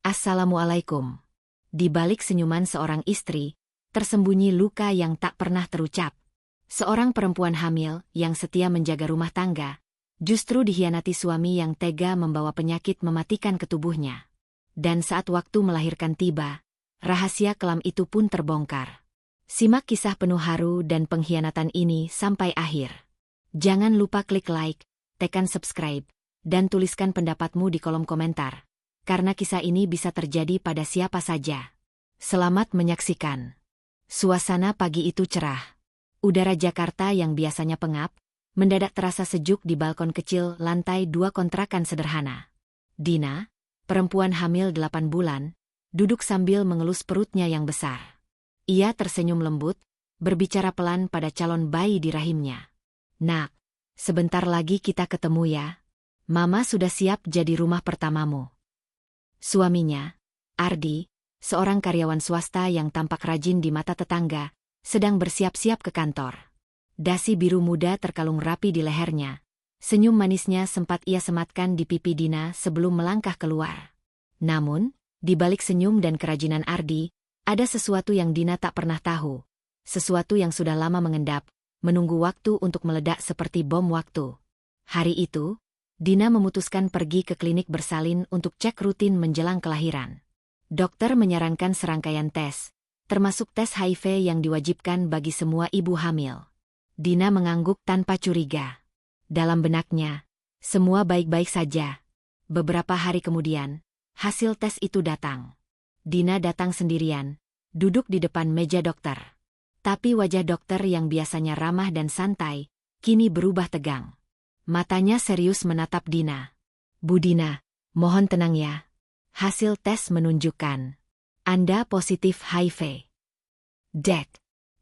Assalamualaikum. Di balik senyuman seorang istri, tersembunyi luka yang tak pernah terucap. Seorang perempuan hamil yang setia menjaga rumah tangga, justru dikhianati suami yang tega membawa penyakit mematikan ke tubuhnya. Dan saat waktu melahirkan tiba, rahasia kelam itu pun terbongkar. Simak kisah penuh haru dan pengkhianatan ini sampai akhir. Jangan lupa klik like, tekan subscribe, dan tuliskan pendapatmu di kolom komentar. Karena kisah ini bisa terjadi pada siapa saja. Selamat menyaksikan. Suasana pagi itu cerah. Udara Jakarta yang biasanya pengap, mendadak terasa sejuk di balkon kecil lantai 2 kontrakan sederhana. Dina, perempuan hamil 8 bulan, duduk sambil mengelus perutnya yang besar. Ia tersenyum lembut, berbicara pelan pada calon bayi di rahimnya. "Nak, sebentar lagi kita ketemu ya. Mama sudah siap jadi rumah pertamamu." Suaminya, Ardi, seorang karyawan swasta yang tampak rajin di mata tetangga, sedang bersiap-siap ke kantor. Dasi biru muda terkalung rapi di lehernya. Senyum manisnya sempat ia sematkan di pipi Dina sebelum melangkah keluar. Namun, di balik senyum dan kerajinan Ardi, ada sesuatu yang Dina tak pernah tahu. Sesuatu yang sudah lama mengendap, menunggu waktu untuk meledak seperti bom waktu. Hari itu, Dina memutuskan pergi ke klinik bersalin untuk cek rutin menjelang kelahiran. Dokter menyarankan serangkaian tes, termasuk tes HIV yang diwajibkan bagi semua ibu hamil. Dina mengangguk tanpa curiga. Dalam benaknya, semua baik-baik saja. Beberapa hari kemudian, hasil tes itu datang. Dina datang sendirian, duduk di depan meja dokter. Tapi wajah dokter yang biasanya ramah dan santai, kini berubah tegang. Matanya serius menatap Dina. "Bu Dina, mohon tenang ya. Hasil tes menunjukkan Anda positif HIV." Dek.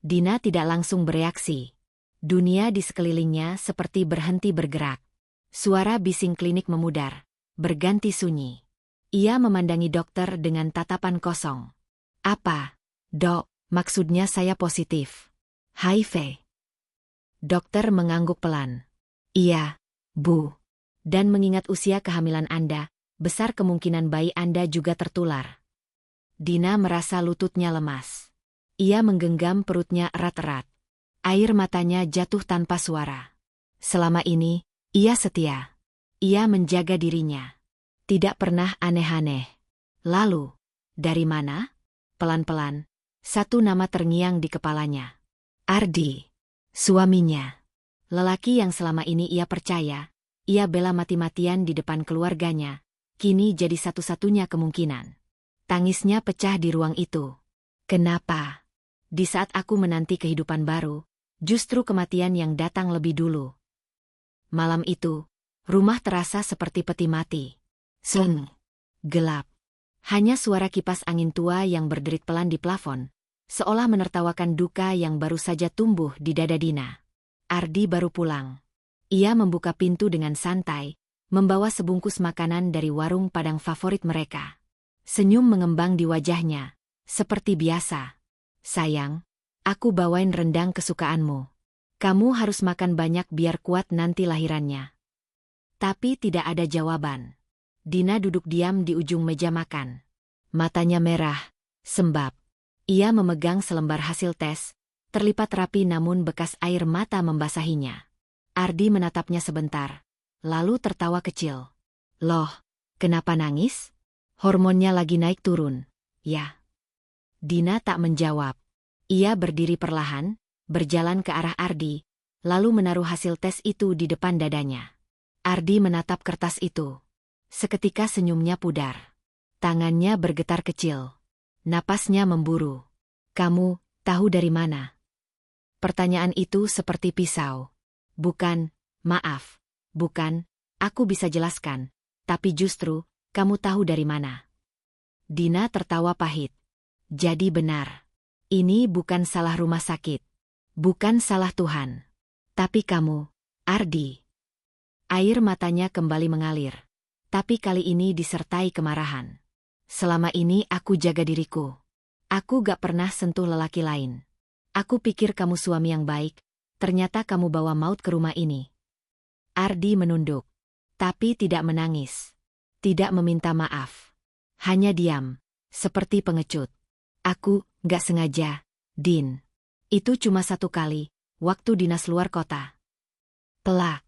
Dina tidak langsung bereaksi. Dunia di sekelilingnya seperti berhenti bergerak. Suara bising klinik memudar, berganti sunyi. Ia memandangi dokter dengan tatapan kosong. "Apa, Dok, maksudnya saya positif HIV?" Dokter mengangguk pelan. "Iya, Bu. Dan mengingat usia kehamilan Anda, besar kemungkinan bayi Anda juga tertular." Dina merasa lututnya lemas. Ia menggenggam perutnya erat-erat. Air matanya jatuh tanpa suara. Selama ini, ia setia. Ia menjaga dirinya. Tidak pernah aneh-aneh. Lalu, dari mana? Pelan-pelan, satu nama terngiang di kepalanya. Ardi, suaminya. Lelaki yang selama ini ia percaya, ia bela mati-matian di depan keluarganya, kini jadi satu-satunya kemungkinan. Tangisnya pecah di ruang itu. "Kenapa? Di saat aku menanti kehidupan baru, justru kematian yang datang lebih dulu." Malam itu, rumah terasa seperti peti mati. Seng. Gelap. Hanya suara kipas angin tua yang berderit pelan di plafon, seolah menertawakan duka yang baru saja tumbuh di dada Dina. Ardi baru pulang. Ia membuka pintu dengan santai, membawa sebungkus makanan dari warung Padang favorit mereka. Senyum mengembang di wajahnya, seperti biasa. "Sayang, aku bawain rendang kesukaanmu. Kamu harus makan banyak biar kuat nanti lahirannya." Tapi tidak ada jawaban. Dina duduk diam di ujung meja makan. Matanya merah, sembab. Ia memegang selembar hasil tes, terlipat rapi namun bekas air mata membasahinya. Ardi menatapnya sebentar, lalu tertawa kecil. "Loh, kenapa nangis? Hormonnya lagi naik turun, ya?" Dina tak menjawab. Ia berdiri perlahan, berjalan ke arah Ardi, lalu menaruh hasil tes itu di depan dadanya. Ardi menatap kertas itu. Seketika senyumnya pudar. Tangannya bergetar kecil. Napasnya memburu. "Kamu tahu dari mana?" Pertanyaan itu seperti pisau. "Bukan, maaf. Bukan, aku bisa jelaskan. Tapi justru, kamu tahu dari mana?" Dina tertawa pahit. "Jadi benar. Ini bukan salah rumah sakit. Bukan salah Tuhan. Tapi kamu, Ardi." Air matanya kembali mengalir. Tapi kali ini disertai kemarahan. "Selama ini aku jaga diriku. Aku gak pernah sentuh lelaki lain. Aku pikir kamu suami yang baik, ternyata kamu bawa maut ke rumah ini." Ardi menunduk. Tapi tidak menangis. Tidak meminta maaf. Hanya diam, seperti pengecut. Aku, gak sengaja, Din. Itu cuma satu kali, waktu dinas luar kota. Pelak.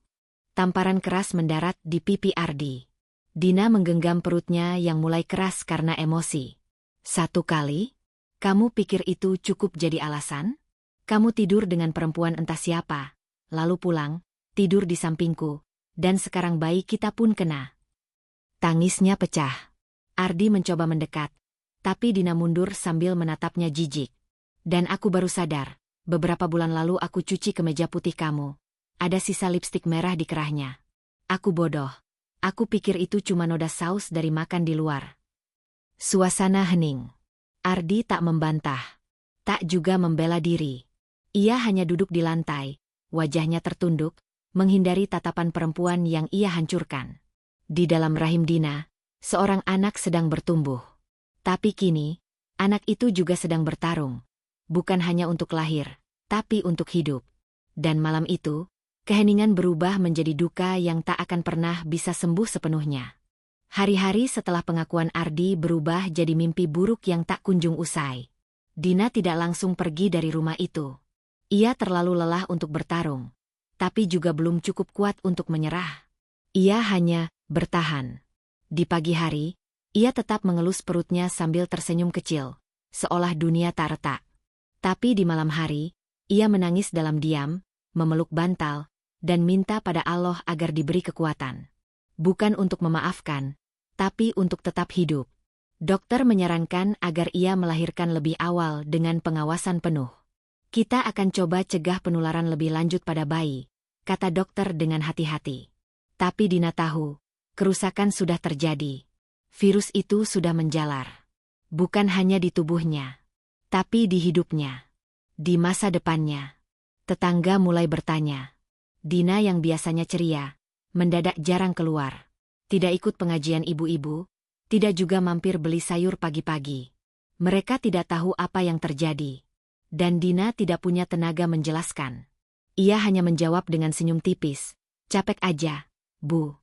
Tamparan keras mendarat di pipi Ardi. Dina menggenggam perutnya yang mulai keras karena emosi. Satu kali? Kamu pikir itu cukup jadi alasan? Kamu tidur dengan perempuan entah siapa, lalu pulang, tidur di sampingku, dan sekarang bayi kita pun kena. Tangisnya pecah. Ardi mencoba mendekat, tapi Dina mundur sambil menatapnya jijik. Dan aku baru sadar, beberapa bulan lalu aku cuci kemeja putih kamu. Ada sisa lipstik merah di kerahnya. Aku bodoh. Aku pikir itu cuma noda saus dari makan di luar. Suasana hening. Ardi tak membantah. Tak juga membela diri. Ia hanya duduk di lantai, wajahnya tertunduk, menghindari tatapan perempuan yang ia hancurkan. Di dalam rahim Dina, seorang anak sedang bertumbuh. Tapi kini, anak itu juga sedang bertarung. Bukan hanya untuk lahir, tapi untuk hidup. Dan malam itu, keheningan berubah menjadi duka yang tak akan pernah bisa sembuh sepenuhnya. Hari-hari setelah pengakuan Ardi berubah jadi mimpi buruk yang tak kunjung usai. Dina tidak langsung pergi dari rumah itu. Ia terlalu lelah untuk bertarung, tapi juga belum cukup kuat untuk menyerah. Ia hanya bertahan. Di pagi hari, ia tetap mengelus perutnya sambil tersenyum kecil, seolah dunia tak retak. Tapi di malam hari, ia menangis dalam diam, memeluk bantal, dan minta pada Allah agar diberi kekuatan. Bukan untuk memaafkan, tapi untuk tetap hidup. Dokter menyarankan agar ia melahirkan lebih awal dengan pengawasan penuh. Kita akan coba cegah penularan lebih lanjut pada bayi, kata dokter dengan hati-hati. Tapi Dina tahu, kerusakan sudah terjadi. Virus itu sudah menjalar. Bukan hanya di tubuhnya, tapi di hidupnya. Di masa depannya. Tetangga mulai bertanya. Dina yang biasanya ceria, mendadak jarang keluar. Tidak ikut pengajian ibu-ibu, tidak juga mampir beli sayur pagi-pagi. Mereka tidak tahu apa yang terjadi. Dan Dina tidak punya tenaga menjelaskan. Ia hanya menjawab dengan senyum tipis. Capek aja, Bu.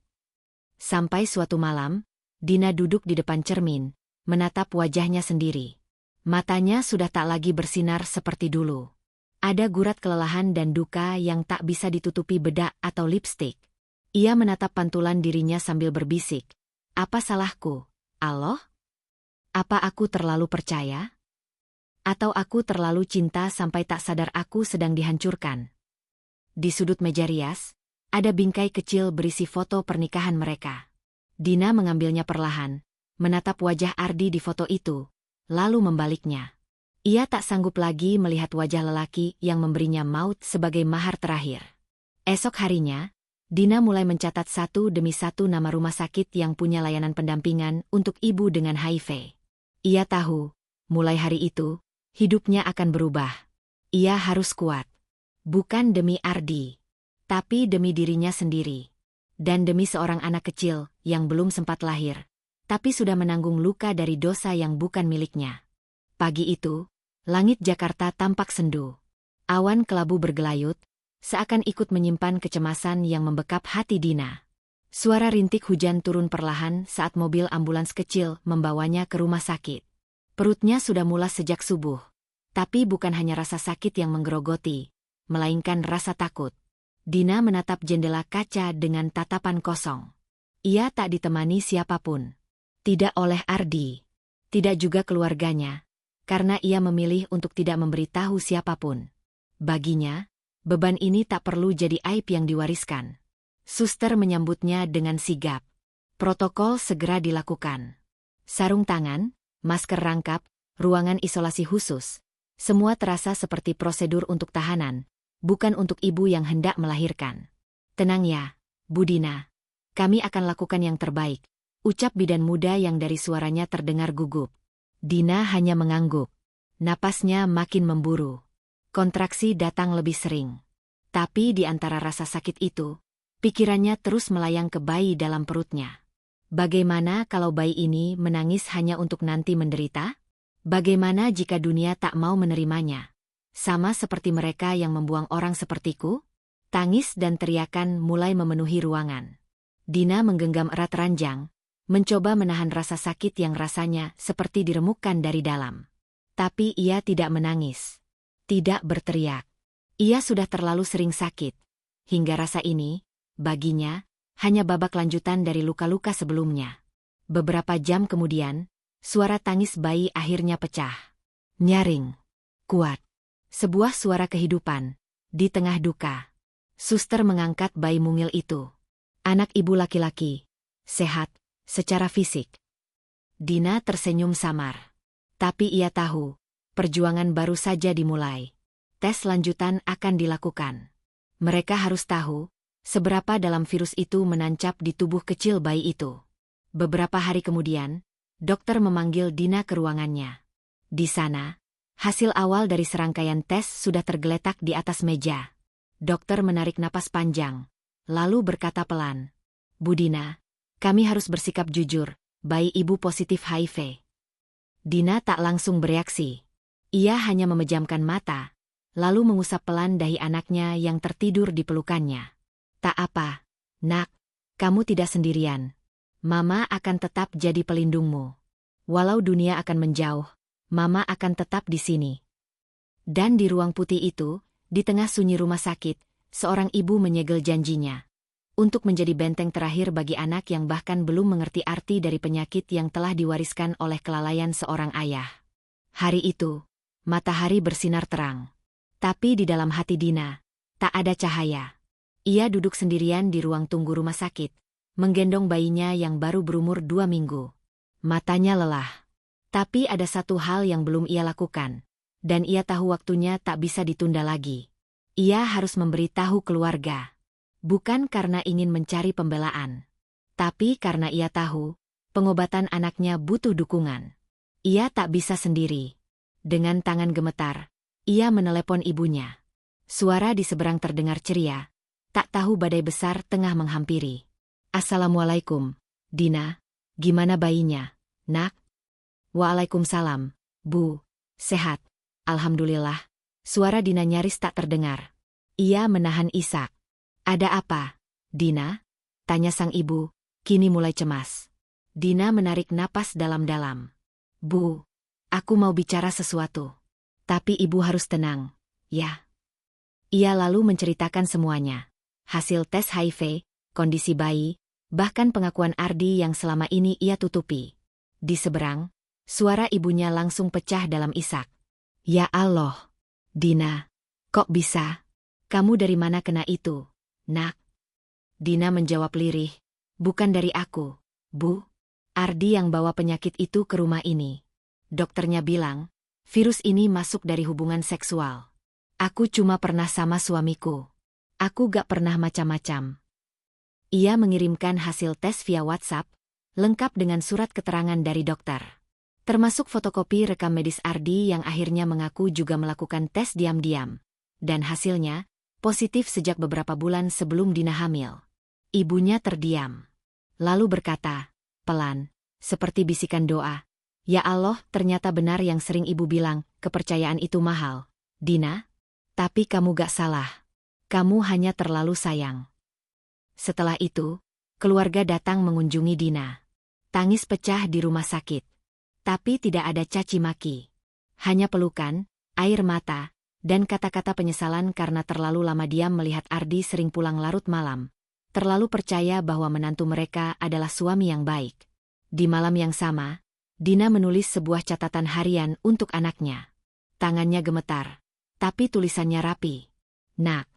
Sampai suatu malam, Dina duduk di depan cermin, menatap wajahnya sendiri. Matanya sudah tak lagi bersinar seperti dulu. Ada gurat kelelahan dan duka yang tak bisa ditutupi bedak atau lipstik. Ia menatap pantulan dirinya sambil berbisik. Apa salahku, Allah? Apa aku terlalu percaya? Atau aku terlalu cinta sampai tak sadar aku sedang dihancurkan? Di sudut meja rias, ada bingkai kecil berisi foto pernikahan mereka. Dina mengambilnya perlahan, menatap wajah Ardi di foto itu, lalu membaliknya. Ia tak sanggup lagi melihat wajah lelaki yang memberinya maut sebagai mahar terakhir. Esok harinya, Dina mulai mencatat satu demi satu nama rumah sakit yang punya layanan pendampingan untuk ibu dengan HIV. Ia tahu, mulai hari itu, hidupnya akan berubah. Ia harus kuat. Bukan demi Ardi, tapi demi dirinya sendiri. Dan demi seorang anak kecil yang belum sempat lahir, tapi sudah menanggung luka dari dosa yang bukan miliknya. Pagi itu, langit Jakarta tampak sendu. Awan kelabu bergelayut, seakan ikut menyimpan kecemasan yang membekap hati Dina. Suara rintik hujan turun perlahan saat mobil ambulans kecil membawanya ke rumah sakit. Perutnya sudah mulas sejak subuh. Tapi bukan hanya rasa sakit yang menggerogoti, melainkan rasa takut. Dina menatap jendela kaca dengan tatapan kosong. Ia tak ditemani siapapun. Tidak oleh Ardi. Tidak juga keluarganya. Karena ia memilih untuk tidak memberitahu siapapun. Baginya, beban ini tak perlu jadi aib yang diwariskan. Suster menyambutnya dengan sigap. Protokol segera dilakukan. Sarung tangan, masker rangkap, ruangan isolasi khusus. Semua terasa seperti prosedur untuk tahanan, bukan untuk ibu yang hendak melahirkan. Tenang ya, Bu Dina. Kami akan lakukan yang terbaik, ucap bidan muda yang dari suaranya terdengar gugup. Dina hanya mengangguk. Napasnya makin memburu. Kontraksi datang lebih sering. Tapi di antara rasa sakit itu, pikirannya terus melayang ke bayi dalam perutnya. Bagaimana kalau bayi ini menangis hanya untuk nanti menderita? Bagaimana jika dunia tak mau menerimanya? Sama seperti mereka yang membuang orang sepertiku? Tangis dan teriakan mulai memenuhi ruangan. Dina menggenggam erat ranjang, mencoba menahan rasa sakit yang rasanya seperti diremukkan dari dalam. Tapi ia tidak menangis. Tidak berteriak. Ia sudah terlalu sering sakit. Hingga rasa ini, baginya, hanya babak lanjutan dari luka-luka sebelumnya. Beberapa jam kemudian, suara tangis bayi akhirnya pecah. Nyaring. Kuat. Sebuah suara kehidupan. Di tengah duka. Suster mengangkat bayi mungil itu. Anak ibu laki-laki. Sehat. Secara fisik. Dina tersenyum samar. Tapi ia tahu, perjuangan baru saja dimulai. Tes lanjutan akan dilakukan. Mereka harus tahu, seberapa dalam virus itu menancap di tubuh kecil bayi itu. Beberapa hari kemudian, dokter memanggil Dina ke ruangannya. Di sana, hasil awal dari serangkaian tes sudah tergeletak di atas meja. Dokter menarik napas panjang, lalu berkata pelan, "Bu Dina, kami harus bersikap jujur, bayi ibu positif HIV." Dina tak langsung bereaksi. Ia hanya memejamkan mata, lalu mengusap pelan dahi anaknya yang tertidur di pelukannya. "Tak apa, nak, kamu tidak sendirian. Mama akan tetap jadi pelindungmu. Walau dunia akan menjauh, Mama akan tetap di sini." Dan di ruang putih itu, di tengah sunyi rumah sakit, seorang ibu menyegel janjinya. Untuk menjadi benteng terakhir bagi anak yang bahkan belum mengerti arti dari penyakit yang telah diwariskan oleh kelalaian seorang ayah. Hari itu, matahari bersinar terang. Tapi di dalam hati Dina, tak ada cahaya. Ia duduk sendirian di ruang tunggu rumah sakit, menggendong bayinya yang baru berumur 2 minggu. Matanya lelah. Tapi ada satu hal yang belum ia lakukan, dan ia tahu waktunya tak bisa ditunda lagi. Ia harus memberitahu keluarga. Bukan karena ingin mencari pembelaan, tapi karena ia tahu, pengobatan anaknya butuh dukungan. Ia tak bisa sendiri. Dengan tangan gemetar, ia menelepon ibunya. Suara di seberang terdengar ceria, tak tahu badai besar tengah menghampiri. "Assalamualaikum, Dina, gimana bayinya, nak?" "Waalaikumsalam, Bu, sehat, alhamdulillah." Suara Dina nyaris tak terdengar. Ia menahan isak. "Ada apa, Dina?" tanya sang ibu, kini mulai cemas. Dina menarik napas dalam-dalam. "Bu, aku mau bicara sesuatu. Tapi ibu harus tenang, ya." Ia lalu menceritakan semuanya. Hasil tes HIV, kondisi bayi, bahkan pengakuan Ardi yang selama ini ia tutupi. Di seberang, suara ibunya langsung pecah dalam isak. "Ya Allah, Dina, kok bisa? Kamu dari mana kena itu, nak?" Dina menjawab lirih, "Bukan dari aku, Bu. Ardi yang bawa penyakit itu ke rumah ini. Dokternya bilang, virus ini masuk dari hubungan seksual. Aku cuma pernah sama suamiku. Aku gak pernah macam-macam." Ia mengirimkan hasil tes via WhatsApp, lengkap dengan surat keterangan dari dokter. Termasuk fotokopi rekam medis Ardi yang akhirnya mengaku juga melakukan tes diam-diam. Dan hasilnya, positif sejak beberapa bulan sebelum Dina hamil. Ibunya terdiam. Lalu berkata, pelan, seperti bisikan doa, "Ya Allah, ternyata benar yang sering ibu bilang, kepercayaan itu mahal. Dina, tapi kamu gak salah. Kamu hanya terlalu sayang." Setelah itu, keluarga datang mengunjungi Dina. Tangis pecah di rumah sakit. Tapi tidak ada caci maki. Hanya pelukan, air mata, dan kata-kata penyesalan karena terlalu lama diam melihat Ardi sering pulang larut malam. Terlalu percaya bahwa menantu mereka adalah suami yang baik. Di malam yang sama, Dina menulis sebuah catatan harian untuk anaknya. Tangannya gemetar, tapi tulisannya rapi. "Nak,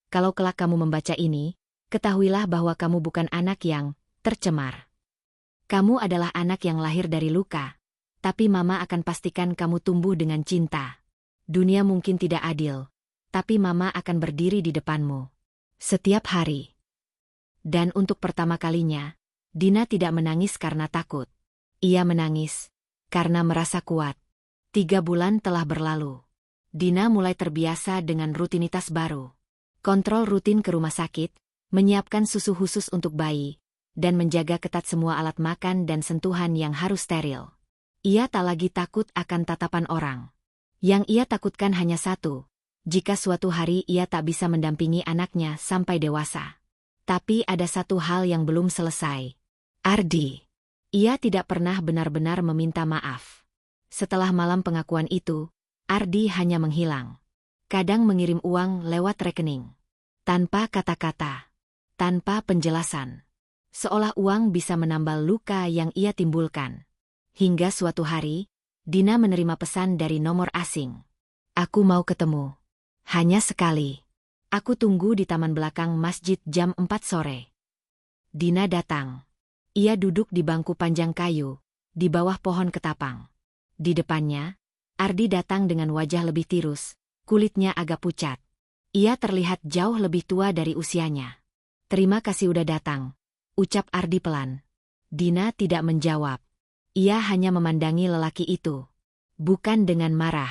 kalau kelak kamu membaca ini, ketahuilah bahwa kamu bukan anak yang tercemar. Kamu adalah anak yang lahir dari luka, tapi Mama akan pastikan kamu tumbuh dengan cinta. Dunia mungkin tidak adil, tapi Mama akan berdiri di depanmu setiap hari." Dan untuk pertama kalinya, Dina tidak menangis karena takut. Ia menangis karena merasa kuat. 3 bulan telah berlalu. Dina mulai terbiasa dengan rutinitas baru. Kontrol rutin ke rumah sakit, menyiapkan susu khusus untuk bayi, dan menjaga ketat semua alat makan dan sentuhan yang harus steril. Ia tak lagi takut akan tatapan orang. Yang ia takutkan hanya satu, jika suatu hari ia tak bisa mendampingi anaknya sampai dewasa. Tapi ada satu hal yang belum selesai. Ardi. Ia tidak pernah benar-benar meminta maaf. Setelah malam pengakuan itu, Ardi hanya menghilang. Kadang mengirim uang lewat rekening. Tanpa kata-kata. Tanpa penjelasan. Seolah uang bisa menambal luka yang ia timbulkan. Hingga suatu hari, Dina menerima pesan dari nomor asing. Aku mau ketemu. Hanya sekali. Aku tunggu di taman belakang masjid jam 4 sore. Dina datang. Ia duduk di bangku panjang kayu, di bawah pohon ketapang. Di depannya, Ardi datang dengan wajah lebih tirus, kulitnya agak pucat. Ia terlihat jauh lebih tua dari usianya. Terima kasih udah datang, ucap Ardi pelan. Dina tidak menjawab. Ia hanya memandangi lelaki itu. Bukan dengan marah,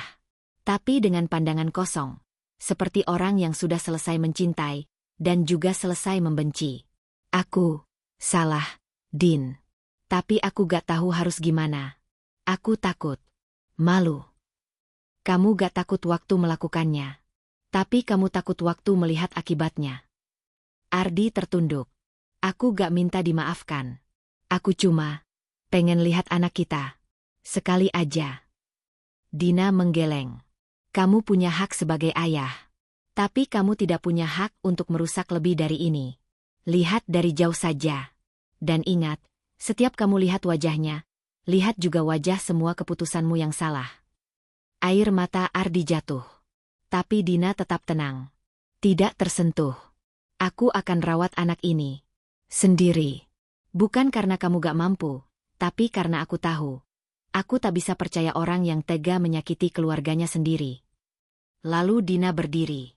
tapi dengan pandangan kosong. Seperti orang yang sudah selesai mencintai, dan juga selesai membenci. Aku salah, Din. Tapi aku gak tahu harus gimana. Aku takut. Malu. Kamu gak takut waktu melakukannya. Tapi kamu takut waktu melihat akibatnya. Ardi tertunduk. Aku gak minta dimaafkan. Aku cuma pengen lihat anak kita. Sekali aja. Dina menggeleng. Kamu punya hak sebagai ayah. Tapi kamu tidak punya hak untuk merusak lebih dari ini. Lihat dari jauh saja. Dan ingat, setiap kamu lihat wajahnya, lihat juga wajah semua keputusanmu yang salah. Air mata Ardi jatuh. Tapi Dina tetap tenang. Tidak tersentuh. Aku akan rawat anak ini. Sendiri. Bukan karena kamu gak mampu, tapi karena aku tahu. Aku tak bisa percaya orang yang tega menyakiti keluarganya sendiri. Lalu Dina berdiri.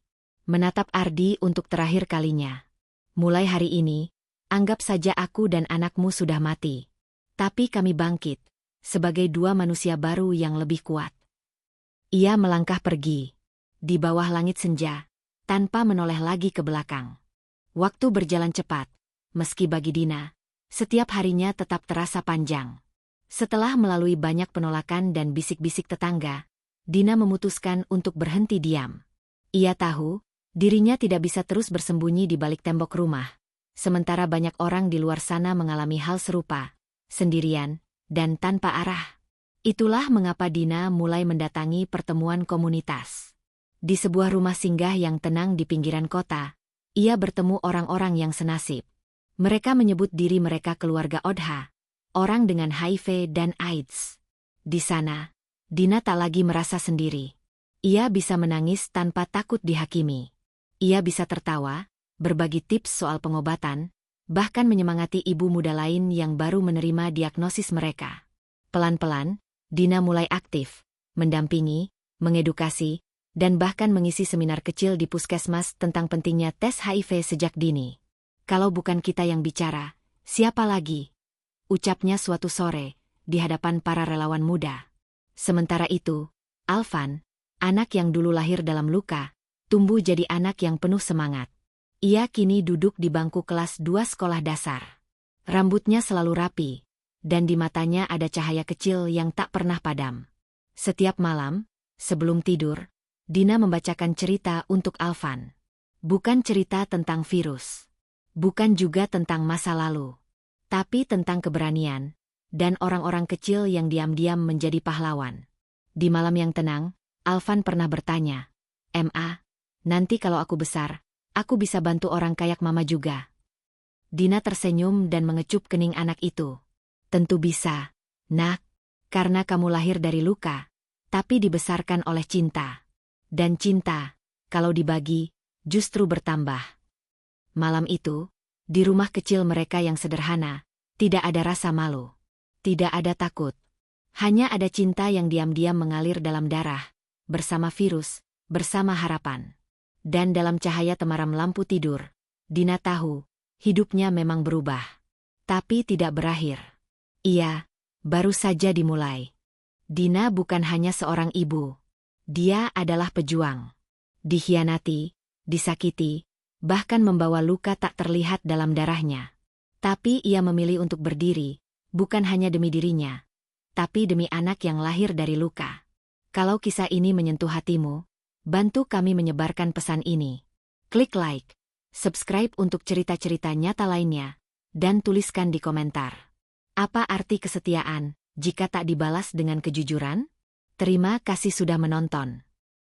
Menatap Ardi untuk terakhir kalinya. Mulai hari ini, anggap saja aku dan anakmu sudah mati. Tapi kami bangkit, sebagai dua manusia baru yang lebih kuat. Ia melangkah pergi. Di bawah langit senja, tanpa menoleh lagi ke belakang. Waktu berjalan cepat, meski bagi Dina, setiap harinya tetap terasa panjang. Setelah melalui banyak penolakan dan bisik-bisik tetangga, Dina memutuskan untuk berhenti diam. Ia tahu, dirinya tidak bisa terus bersembunyi di balik tembok rumah, sementara banyak orang di luar sana mengalami hal serupa, sendirian, dan tanpa arah. Itulah mengapa Dina mulai mendatangi pertemuan komunitas. Di sebuah rumah singgah yang tenang di pinggiran kota, ia bertemu orang-orang yang senasib. Mereka menyebut diri mereka keluarga Odha, orang dengan HIV dan AIDS. Di sana, Dina tak lagi merasa sendiri. Ia bisa menangis tanpa takut dihakimi. Ia bisa tertawa, berbagi tips soal pengobatan, bahkan menyemangati ibu muda lain yang baru menerima diagnosis mereka. Pelan-pelan, Dina mulai aktif, mendampingi, mengedukasi, dan bahkan mengisi seminar kecil di puskesmas tentang pentingnya tes HIV sejak dini. Kalau bukan kita yang bicara, siapa lagi? Ucapnya suatu sore, di hadapan para relawan muda. Sementara itu, Alvan, anak yang dulu lahir dalam luka, tumbuh jadi anak yang penuh semangat. Ia kini duduk di bangku kelas 2 sekolah dasar. Rambutnya selalu rapi, dan di matanya ada cahaya kecil yang tak pernah padam. Setiap malam, sebelum tidur, Dina membacakan cerita untuk Alvan. Bukan cerita tentang virus. Bukan juga tentang masa lalu. Tapi tentang keberanian, dan orang-orang kecil yang diam-diam menjadi pahlawan. Di malam yang tenang, Alvan pernah bertanya, "Ma, nanti kalau aku besar, aku bisa bantu orang kayak Mama juga." Dina tersenyum dan mengecup kening anak itu. "Tentu bisa, Nak, karena kamu lahir dari luka, tapi dibesarkan oleh cinta. Dan cinta, kalau dibagi, justru bertambah." Malam itu, di rumah kecil mereka yang sederhana, tidak ada rasa malu. Tidak ada takut. Hanya ada cinta yang diam-diam mengalir dalam darah, bersama virus, bersama harapan. Dan dalam cahaya temaram lampu tidur, Dina tahu, hidupnya memang berubah. Tapi tidak berakhir. Iya, baru saja dimulai. Dina bukan hanya seorang ibu. Dia adalah pejuang. Dikhianati, disakiti, bahkan membawa luka tak terlihat dalam darahnya. Tapi ia memilih untuk berdiri, bukan hanya demi dirinya, tapi demi anak yang lahir dari luka. Kalau kisah ini menyentuh hatimu, bantu kami menyebarkan pesan ini. Klik like, subscribe untuk cerita-cerita nyata lainnya, dan tuliskan di komentar. Apa arti kesetiaan jika tak dibalas dengan kejujuran? Terima kasih sudah menonton.